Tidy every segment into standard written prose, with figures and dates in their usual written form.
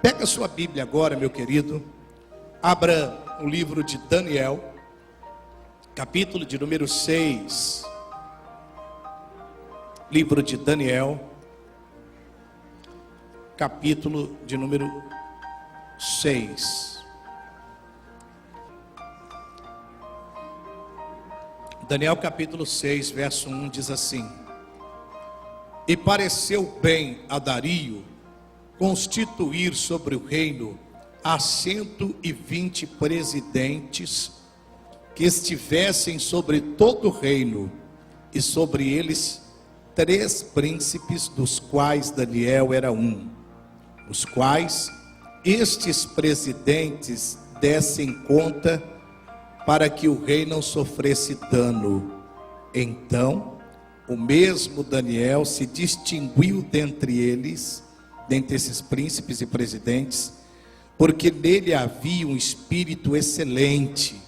Pega a sua Bíblia agora, meu querido. Abra o livro de Daniel, capítulo de número 6. Livro de Daniel, capítulo de número 6. Daniel capítulo 6, verso 1 diz assim: E pareceu bem a Dario constituir sobre o reino a 120 presidentes que estivessem sobre todo o reino, e sobre eles 3 príncipes, dos quais Daniel era um, os quais estes presidentes dessem conta para que o rei não sofresse dano. Então o mesmo Daniel se distinguiu dentre eles, dentre esses príncipes e presidentes, porque nele havia um espírito excelente,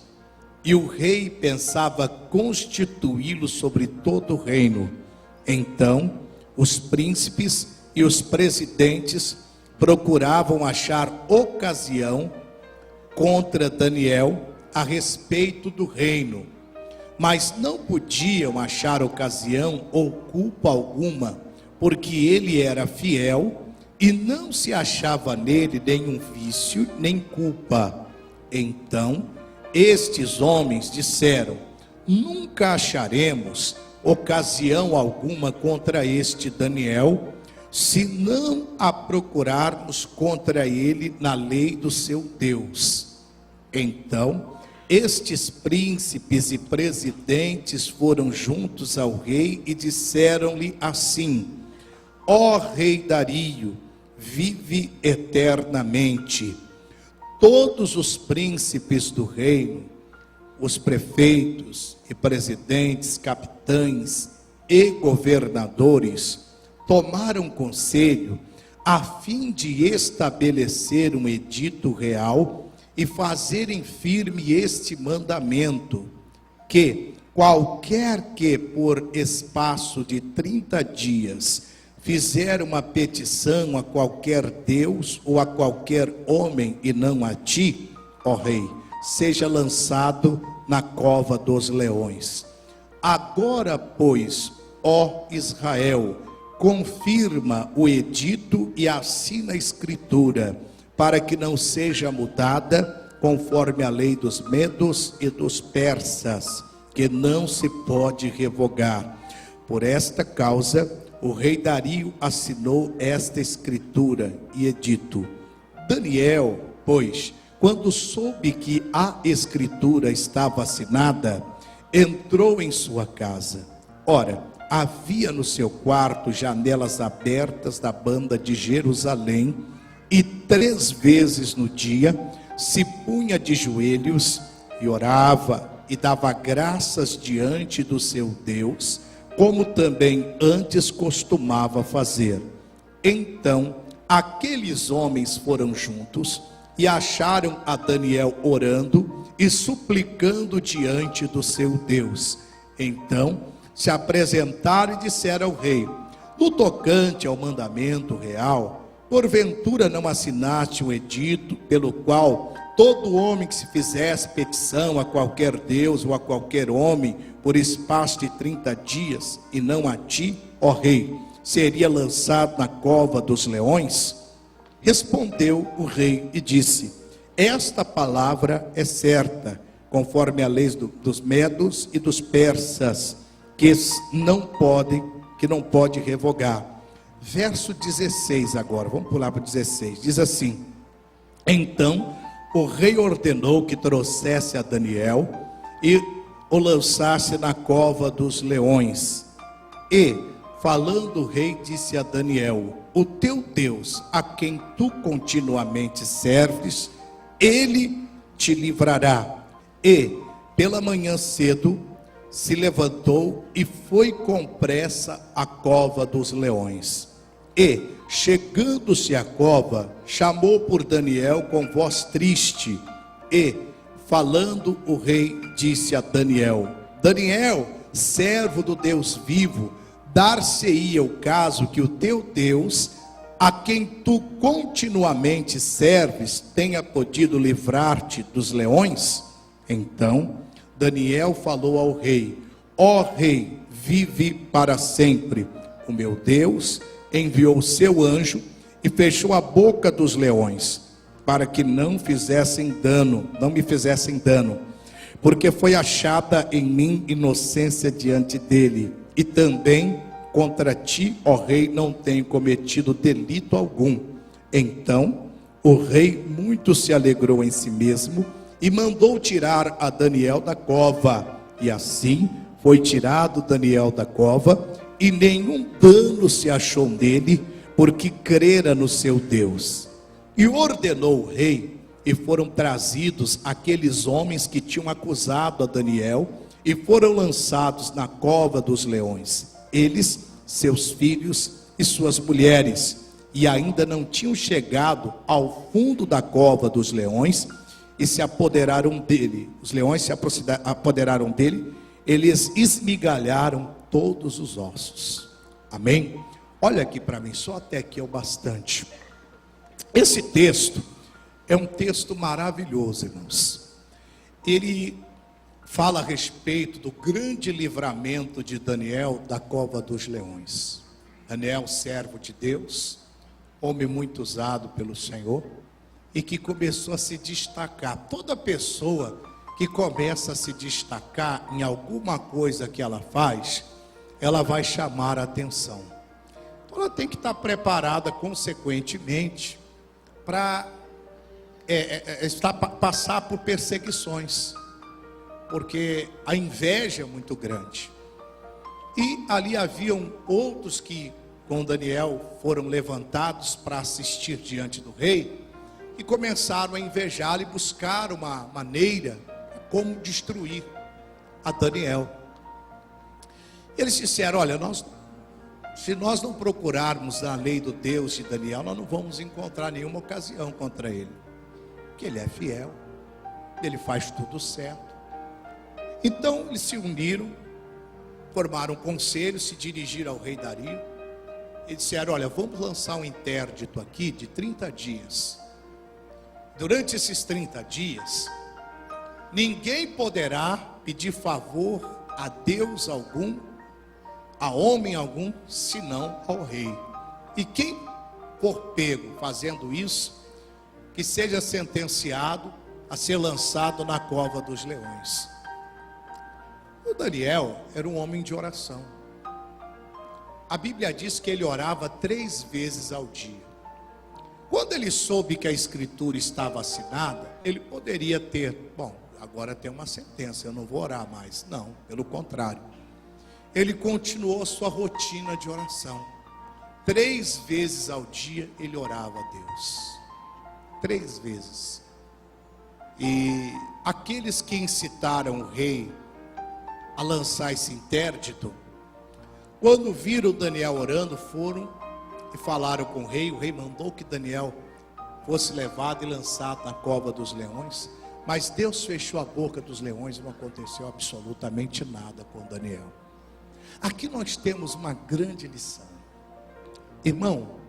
e o rei pensava constituí-lo sobre todo o reino. Então os príncipes e os presidentes procuravam achar ocasião contra Daniel a respeito do reino, mas não podiam achar ocasião ou culpa alguma, porque ele era fiel e não se achava nele nenhum vício nem culpa. Então estes homens disseram: nunca acharemos ocasião alguma contra este Daniel, se não a procurarmos contra ele na lei do seu Deus. Então estes príncipes e presidentes foram juntos ao rei e disseram-lhe assim: ó rei Dario, vive eternamente. Todos os príncipes do reino, os prefeitos e presidentes, capitães e governadores, tomaram conselho a fim de estabelecer um edito real e fazerem firme este mandamento, que qualquer que por espaço de 30 dias fizer uma petição a qualquer Deus ou a qualquer homem e não a ti, ó rei, seja lançado na cova dos leões. Agora, pois, ó Israel, confirma o edito e assina a escritura, para que não seja mudada conforme a lei dos medos e dos persas, que não se pode revogar. Por esta causa o rei Dario assinou esta escritura e edito. Daniel, pois, quando soube que a escritura estava assinada, entrou em sua casa. Ora, havia no seu quarto janelas abertas da banda de Jerusalém, e 3 vezes no dia se punha de joelhos e orava e dava graças diante do seu Deus, como também antes costumava fazer. Então aqueles homens foram juntos e acharam a Daniel orando e suplicando diante do seu Deus. Então se apresentaram e disseram ao rei: no tocante ao mandamento real, porventura não assinaste um edito pelo qual todo homem que se fizesse petição a qualquer Deus ou a qualquer homem por espaço de 30 dias, e não a ti, ó rei, seria lançado na cova dos leões? Respondeu o rei e disse: esta palavra é certa, conforme a lei dos medos e dos persas, que não pode revogar. Verso 16 agora, vamos pular para o 16, diz assim: então o rei ordenou que trouxesse a Daniel e o lançasse na cova dos leões. E, falando o rei, disse a Daniel: o teu Deus, a quem tu continuamente serves, ele te livrará. E, pela manhã cedo, se levantou e foi com pressa à cova dos leões. E, chegando-se à cova, chamou por Daniel com voz triste. E, falando o rei, disse a Daniel: Daniel, servo do Deus vivo, dar-se-ia o caso que o teu Deus a quem tu continuamente serves, tenha podido livrar-te dos leões? Então Daniel falou ao rei: ó rei, vive para sempre. O meu Deus enviou o seu anjo e fechou a boca dos leões, para que não me fizessem dano, porque foi achada em mim inocência diante dele, e também contra ti, ó rei, não tenho cometido delito algum. Então o rei muito se alegrou em si mesmo e mandou tirar a Daniel da cova, e assim foi tirado Daniel da cova, e nenhum dano se achou nele, porque crera no seu Deus. E ordenou o rei, e foram trazidos aqueles homens que tinham acusado a Daniel, e foram lançados na cova dos leões, eles, seus filhos e suas mulheres, e ainda não tinham chegado ao fundo da cova dos leões, e se apoderaram dele. Os leões se apoderaram dele, eles esmigalharam todos os ossos. Amém? Olha aqui para mim, só até aqui é o bastante. Esse texto é um texto maravilhoso, irmãos. Ele fala a respeito do grande livramento de Daniel da cova dos leões. Daniel, servo de Deus, homem muito usado pelo Senhor, e que começou a se destacar. Toda pessoa que começa a se destacar em alguma coisa que ela faz, ela vai chamar a atenção. Então ela tem que estar preparada consequentemente para passar por perseguições, porque a inveja é muito grande. E ali haviam outros que com Daniel foram levantados para assistir diante do rei, e começaram a invejá-lo e buscar uma maneira como destruir a Daniel. Eles disseram: olha, se nós não procurarmos a lei do Deus de Daniel, nós não vamos encontrar nenhuma ocasião contra ele, porque ele é fiel, ele faz tudo certo. Então eles se uniram, formaram um conselho, se dirigiram ao rei Dario e disseram: olha, vamos lançar um interdito aqui de 30 dias. Durante esses 30 dias, ninguém poderá pedir favor a Deus algum, a homem algum, senão ao rei. E quem for pego fazendo isso, que seja sentenciado a ser lançado na cova dos leões. O Daniel era um homem de oração. A Bíblia diz que ele orava 3 vezes ao dia. Quando ele soube que a escritura estava assinada, ele poderia ter, bom, agora tem uma sentença, eu não vou orar mais. Não, pelo contrário. Ele continuou a sua rotina de oração. 3 vezes ao dia ele orava a Deus. 3 vezes. E aqueles que incitaram o rei a lançar esse interdito, quando viram Daniel orando, foram e falaram com o rei mandou que Daniel fosse levado e lançado na cova dos leões, mas Deus fechou a boca dos leões, não aconteceu absolutamente nada com Daniel. Aqui nós temos uma grande lição. Irmão,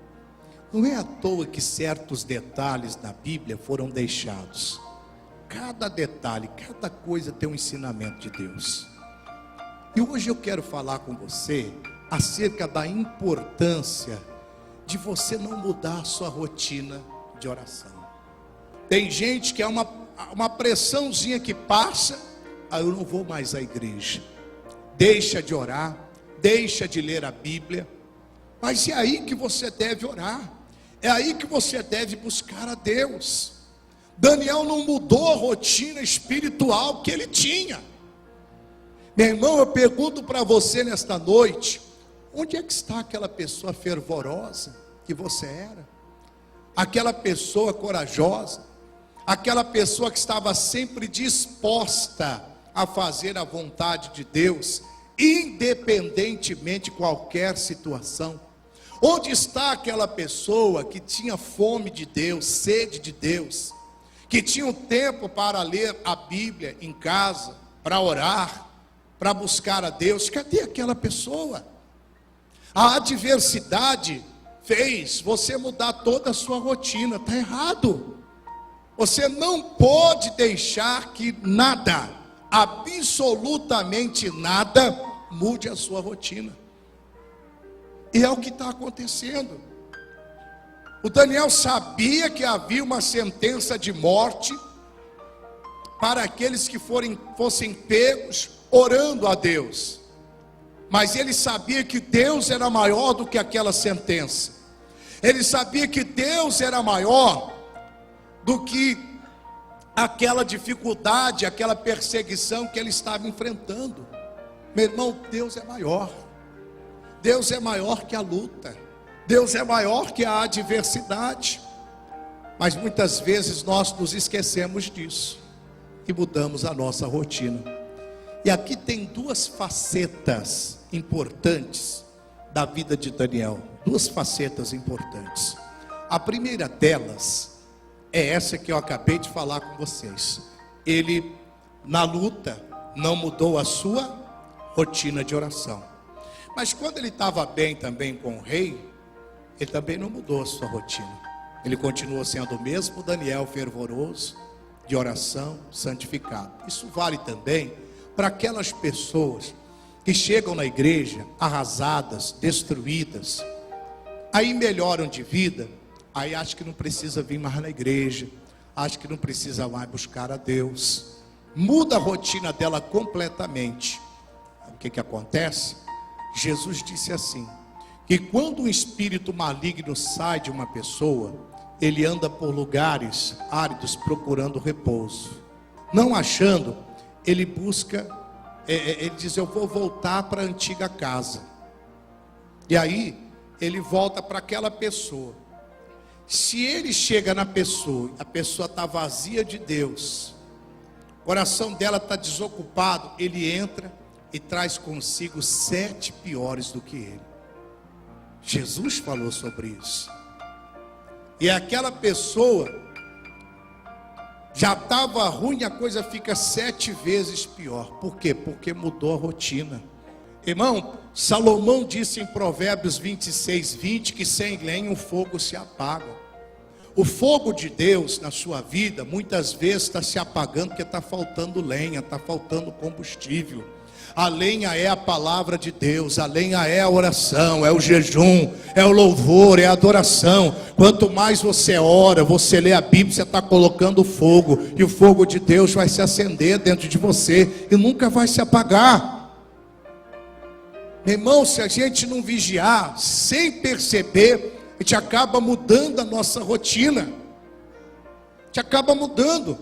não é à toa que certos detalhes da Bíblia foram deixados. Cada detalhe, cada coisa tem um ensinamento de Deus. E hoje eu quero falar com você acerca da importância de você não mudar a sua rotina de oração. Tem gente que é uma pressãozinha que passa, aí eu não vou mais à igreja, deixa de orar, deixa de ler a Bíblia. Mas é aí que você deve orar, é aí que você deve buscar a Deus. Daniel não mudou a rotina espiritual que ele tinha. Meu irmão, eu pergunto para você nesta noite: onde é que está aquela pessoa fervorosa que você era? Aquela pessoa corajosa, aquela pessoa que estava sempre disposta a fazer a vontade de Deus, independentemente de qualquer situação? Onde está aquela pessoa que tinha fome de Deus, sede de Deus, que tinha um tempo para ler a Bíblia em casa, para orar, para buscar a Deus? Cadê aquela pessoa? A adversidade fez você mudar toda a sua rotina. Está errado. Você não pode deixar que nada, absolutamente nada, mude a sua rotina. E é o que está acontecendo. O Daniel sabia que havia uma sentença de morte para aqueles que fossem pegos orando a Deus. Mas ele sabia que Deus era maior do que aquela sentença. Ele sabia que Deus era maior do que aquela dificuldade, aquela perseguição que ele estava enfrentando. Meu irmão, Deus é maior. Deus é maior que a luta. Deus é maior que a adversidade. Mas muitas vezes nós nos esquecemos disso e mudamos a nossa rotina. E aqui tem duas facetas importantes da vida de Daniel. Duas facetas importantes. A primeira delas é essa que eu acabei de falar com vocês. Ele, na luta, não mudou a sua rotina de oração. Mas quando ele estava bem também com o rei, ele também não mudou a sua rotina. Ele continuou sendo o mesmo Daniel fervoroso, de oração, santificado. Isso vale também para aquelas pessoas que chegam na igreja arrasadas, destruídas, aí melhoram de vida, aí acho que não precisa vir mais na igreja, acho que não precisa mais buscar a Deus, muda a rotina dela completamente. O que acontece? Jesus disse assim, que quando um espírito maligno sai de uma pessoa, ele anda por lugares áridos procurando repouso. Não achando, ele busca, ele diz, eu vou voltar para a antiga casa. E aí, ele volta para aquela pessoa. Se ele chega na pessoa, a pessoa está vazia de Deus, o coração dela está desocupado, ele entra e traz consigo 7 piores do que ele. Jesus falou sobre isso. E aquela pessoa já estava ruim, a coisa fica 7 vezes pior. Por quê? Porque mudou a rotina. Irmão, Salomão disse em Provérbios 26:20 que sem lenha o fogo se apaga. O fogo de Deus na sua vida muitas vezes está se apagando porque está faltando lenha, está faltando combustível. A lenha é a palavra de Deus, a lenha é a oração, é o jejum, é o louvor, é a adoração. Quanto mais você ora, você lê a Bíblia, você está colocando fogo, e o fogo de Deus vai se acender dentro de você e nunca vai se apagar. Meu irmão, se a gente não vigiar, sem perceber, a gente acaba mudando a nossa rotina, a gente acaba mudando.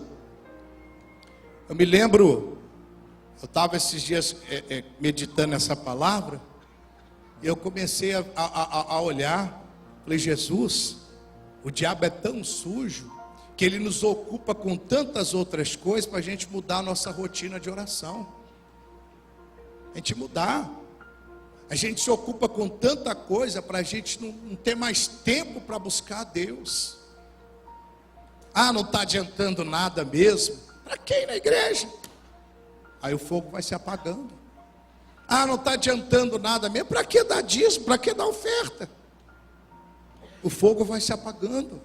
Eu me lembro, eu estava esses dias meditando essa palavra, e eu comecei a olhar, falei, Jesus, o diabo é tão sujo, que ele nos ocupa com tantas outras coisas, para a gente mudar a nossa rotina de oração, a gente mudar, a gente se ocupa com tanta coisa, para a gente não ter mais tempo para buscar a Deus. Não está adiantando nada mesmo, para quem ir na igreja? Aí o fogo vai se apagando. Não está adiantando nada mesmo. Para que dar dízimo? Para que dar oferta? O fogo vai se apagando.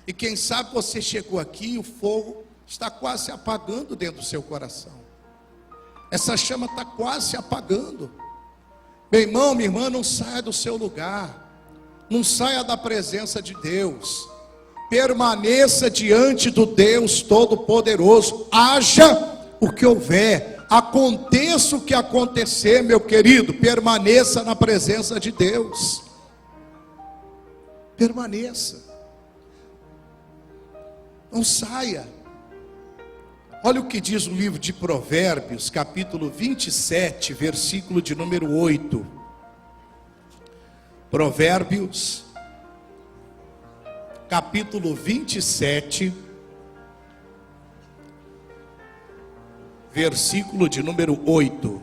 E quem sabe você chegou aqui e o fogo está quase se apagando dentro do seu coração. Essa chama está quase se apagando. Meu irmão, minha irmã, não saia do seu lugar. Não saia da presença de Deus. Permaneça diante do Deus Todo-Poderoso. Haja o que houver, aconteça o que acontecer, meu querido, permaneça na presença de Deus. Permaneça. Não saia. Olha o que diz o livro de Provérbios, capítulo 27, versículo de número 8. Provérbios, capítulo 27, versículo de número 8.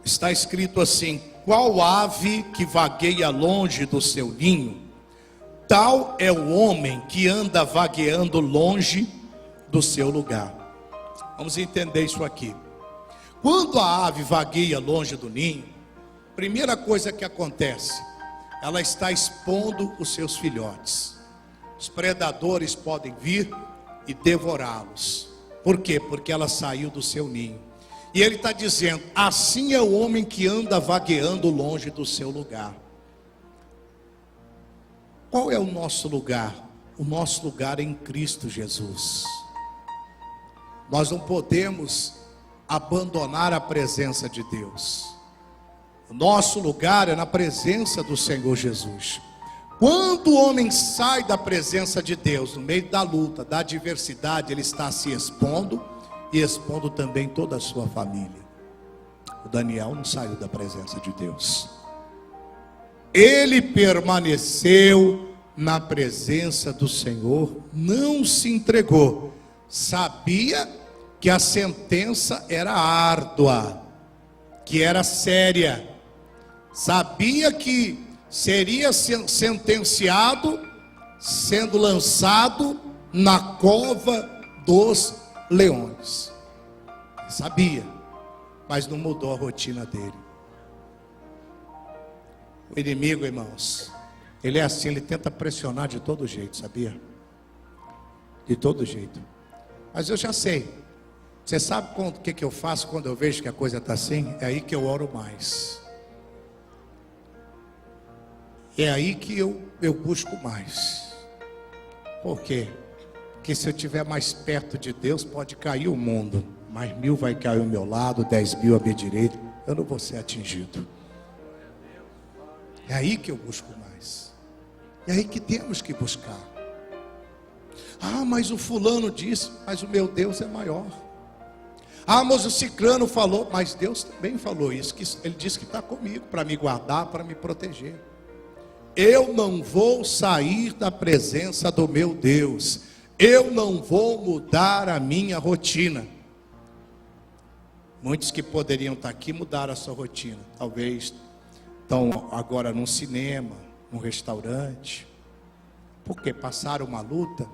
Está escrito assim: qual ave que vagueia longe do seu ninho, tal é o homem que anda vagueando longe do seu lugar. Vamos entender isso aqui. Quando a ave vagueia longe do ninho, primeira coisa que acontece, ela está expondo os seus filhotes. Os predadores podem vir e devorá-los. Por quê? Porque ela saiu do seu ninho. E ele está dizendo, assim é o homem que anda vagueando longe do seu lugar. Qual é o nosso lugar? O nosso lugar é em Cristo Jesus. Nós não podemos abandonar a presença de Deus. O nosso lugar é na presença do Senhor Jesus. Quando o homem sai da presença de Deus, no meio da luta, da adversidade, ele está se expondo e expondo também toda a sua família. O Daniel não saiu da presença de Deus. Ele permaneceu na presença do Senhor, não se entregou. Sabia que a sentença era árdua, que era séria. Sabia que seria sentenciado, sendo lançado na cova dos leões. Sabia, mas não mudou a rotina dele. O inimigo, irmãos, ele é assim, ele tenta pressionar de todo jeito, sabia? De todo jeito. Mas eu já sei. Você sabe o que eu faço quando eu vejo que a coisa está assim? É aí que eu oro mais. É aí que eu busco mais. Por quê? Porque se eu estiver mais perto de Deus, pode cair o mundo. Mas 1000 vai cair ao meu lado, 10.000 à minha direita. Eu não vou ser atingido. É aí que eu busco mais. É aí que temos que buscar. Ah, mas o fulano disse, mas o meu Deus é maior. Ah, mas o ciclano falou, mas Deus também falou isso, que ele disse que está comigo, para me guardar, para me proteger. Eu não vou sair da presença do meu Deus. Eu não vou mudar a minha rotina. Muitos que poderiam estar aqui mudaram a sua rotina. Talvez estão agora num cinema, num restaurante. Porque passaram uma luta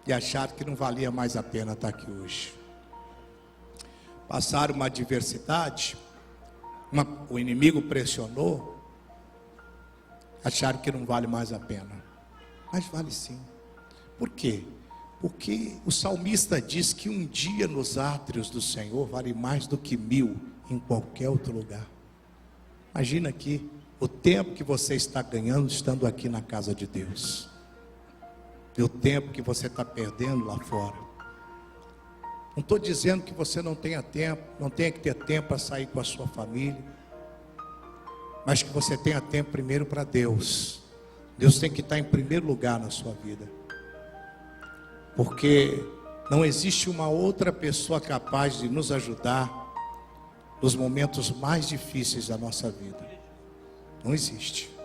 e acharam que não valia mais a pena estar aqui hoje. Passaram uma adversidade, o inimigo pressionou, acharam que não vale mais a pena. Mas vale sim. Por quê? Porque o salmista diz que um dia nos átrios do Senhor vale mais do que 1000 em qualquer outro lugar. Imagina aqui o tempo que você está ganhando estando aqui na casa de Deus. E o tempo que você está perdendo lá fora. Não estou dizendo que você não tenha tempo, não tenha que ter tempo para sair com a sua família. Mas que você tenha tempo primeiro para Deus. Deus tem que estar em primeiro lugar na sua vida. Porque não existe uma outra pessoa capaz de nos ajudar nos momentos mais difíceis da nossa vida. Não existe.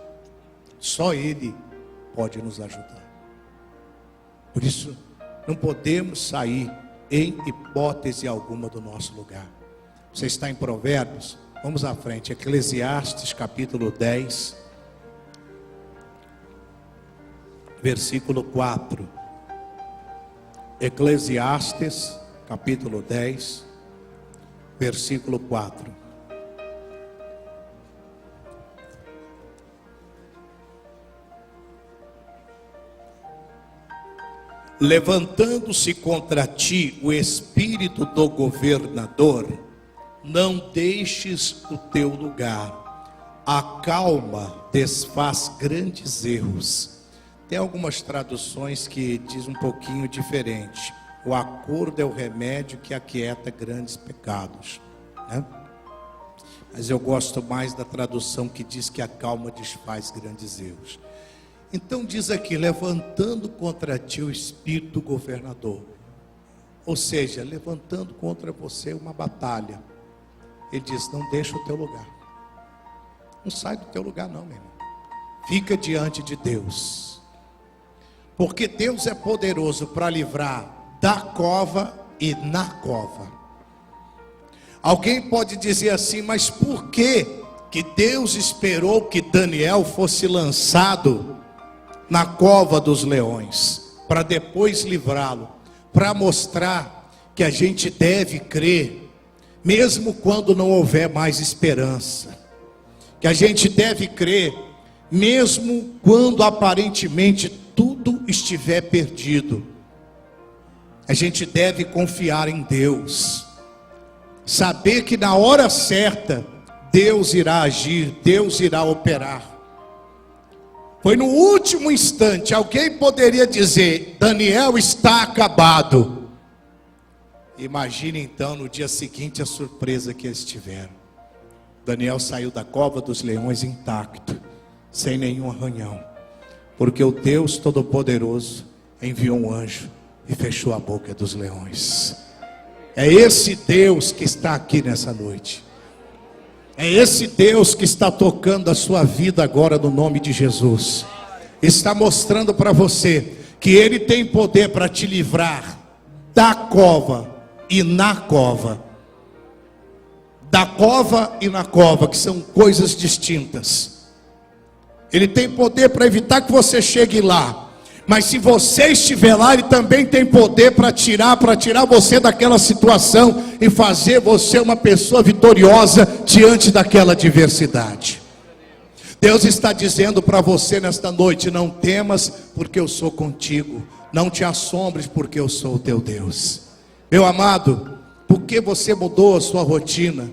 Só Ele pode nos ajudar. Por isso, não podemos sair em hipótese alguma do nosso lugar. Você está em Provérbios? Vamos à frente. Eclesiastes capítulo 10, versículo 4. Eclesiastes capítulo 10, versículo 4. Levantando-se contra ti o espírito do governador, não deixes o teu lugar. A calma desfaz grandes erros. Tem algumas traduções que diz um pouquinho diferente. O acordo é o remédio que aquieta grandes pecados, né? Mas eu gosto mais da tradução que diz que a calma desfaz grandes erros. Então diz aqui, levantando contra ti o espírito do governador. Ou seja, levantando contra você uma batalha. Ele diz, não deixa o teu lugar. Não sai do teu lugar não, meu irmão. Fica diante de Deus. Porque Deus é poderoso para livrar da cova e na cova. Alguém pode dizer assim, mas por que Deus esperou que Daniel fosse lançado na cova dos leões, para depois livrá-lo? para mostrar que a gente deve crer, mesmo quando não houver mais esperança. Que a gente deve crer, mesmo quando aparentemente tudo estiver perdido. A gente deve confiar em Deus. Saber que na hora certa, Deus irá agir, Deus irá operar. Foi no último instante, alguém poderia dizer: Daniel está acabado. Imagine então no dia seguinte a surpresa que eles tiveram. Daniel saiu da cova dos leões intacto, sem nenhum arranhão, porque o Deus Todo-Poderoso enviou um anjo e fechou a boca dos leões. É esse Deus que está aqui nessa noite. É esse Deus que está tocando a sua vida agora no nome de Jesus. Está mostrando para você que Ele tem poder para te livrar da cova e na cova. Da cova e na cova, que são coisas distintas. Ele tem poder para evitar que você chegue lá. Mas se você estiver lá, Ele também tem poder para tirar você daquela situação e fazer você uma pessoa vitoriosa diante daquela adversidade. Deus está dizendo para você nesta noite: não temas, porque eu sou contigo. Não te assombres, porque eu sou o teu Deus. Meu amado, por que você mudou a sua rotina?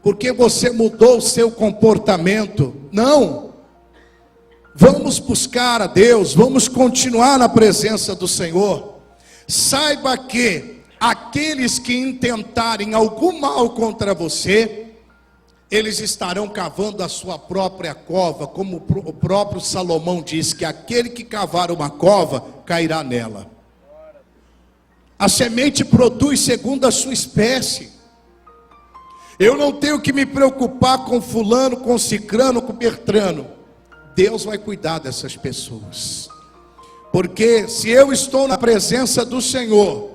Por que você mudou o seu comportamento? Não. Vamos buscar a Deus, vamos continuar na presença do Senhor. Saiba que aqueles que intentarem algum mal contra você, eles estarão cavando a sua própria cova, como o próprio Salomão diz, que aquele que cavar uma cova, cairá nela. A semente produz segundo a sua espécie. Eu não tenho que me preocupar com fulano, com cicrano, com bertrano. Deus vai cuidar dessas pessoas. Porque se eu estou na presença do Senhor,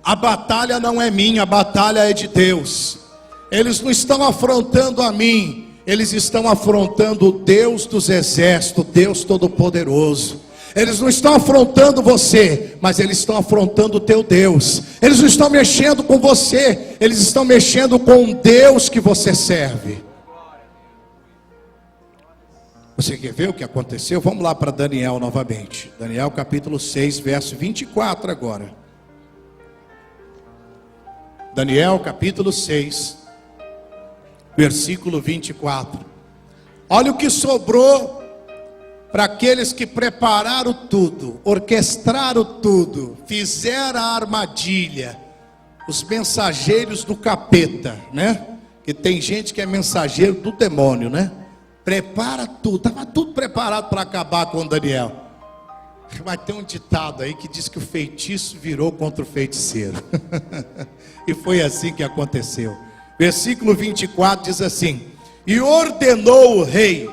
a batalha não é minha, a batalha é de Deus. Eles não estão afrontando a mim, eles estão afrontando o Deus dos exércitos, Deus Todo-Poderoso. Eles não estão afrontando você, mas eles estão afrontando o teu Deus. Eles não estão mexendo com você, eles estão mexendo com o Deus que você serve. Você quer ver o que aconteceu? Vamos lá para Daniel novamente. Daniel capítulo 6, verso 24 agora. Daniel capítulo 6, versículo 24. Olha o que sobrou para aqueles que prepararam tudo, orquestraram tudo, fizeram a armadilha. Os mensageiros do capeta, né? Que tem gente que é mensageiro do demônio, né? Prepara tudo, estava tudo preparado para acabar com Daniel. Mas tem um ditado aí que diz que o feitiço virou contra o feiticeiro. E foi assim que aconteceu. Versículo 24 diz assim: e ordenou o rei,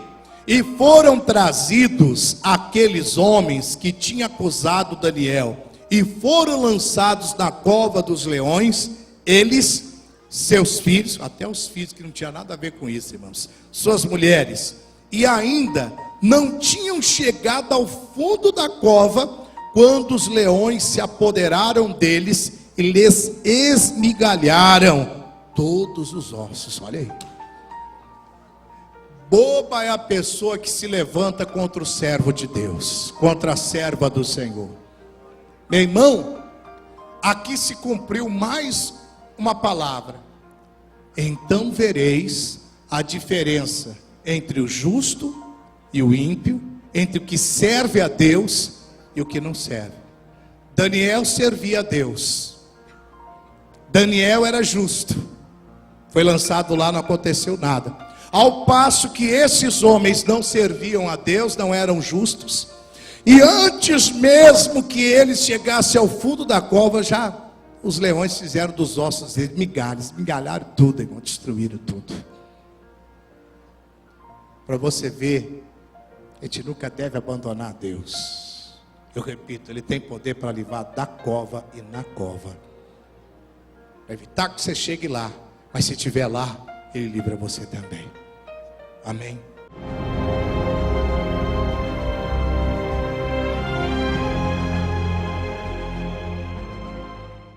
e foram trazidos aqueles homens que tinham acusado Daniel, e foram lançados na cova dos leões, eles, seus filhos, até os filhos que não tinham nada a ver com isso, irmãos, suas mulheres, e ainda não tinham chegado ao fundo da cova, quando os leões se apoderaram deles e lhes esmigalharam todos os ossos. Olha aí. Boba é a pessoa que se levanta contra o servo de Deus, contra a serva do Senhor. Meu irmão, aqui se cumpriu mais uma palavra. Então vereis a diferença entre o justo e o ímpio, entre o que serve a Deus e o que não serve. Daniel servia a Deus. Daniel era justo. Foi lançado lá, não aconteceu nada. Ao passo que esses homens não serviam a Deus, não eram justos. E antes mesmo que eles chegassem ao fundo da cova, já os leões fizeram dos ossos deles migalhas, migalharam tudo, irmão, destruíram tudo. Para você ver, a gente nunca deve abandonar Deus. Eu repito, Ele tem poder para livrar da cova e na cova. Para evitar que você chegue lá, mas se estiver lá, Ele livra você também. Amém.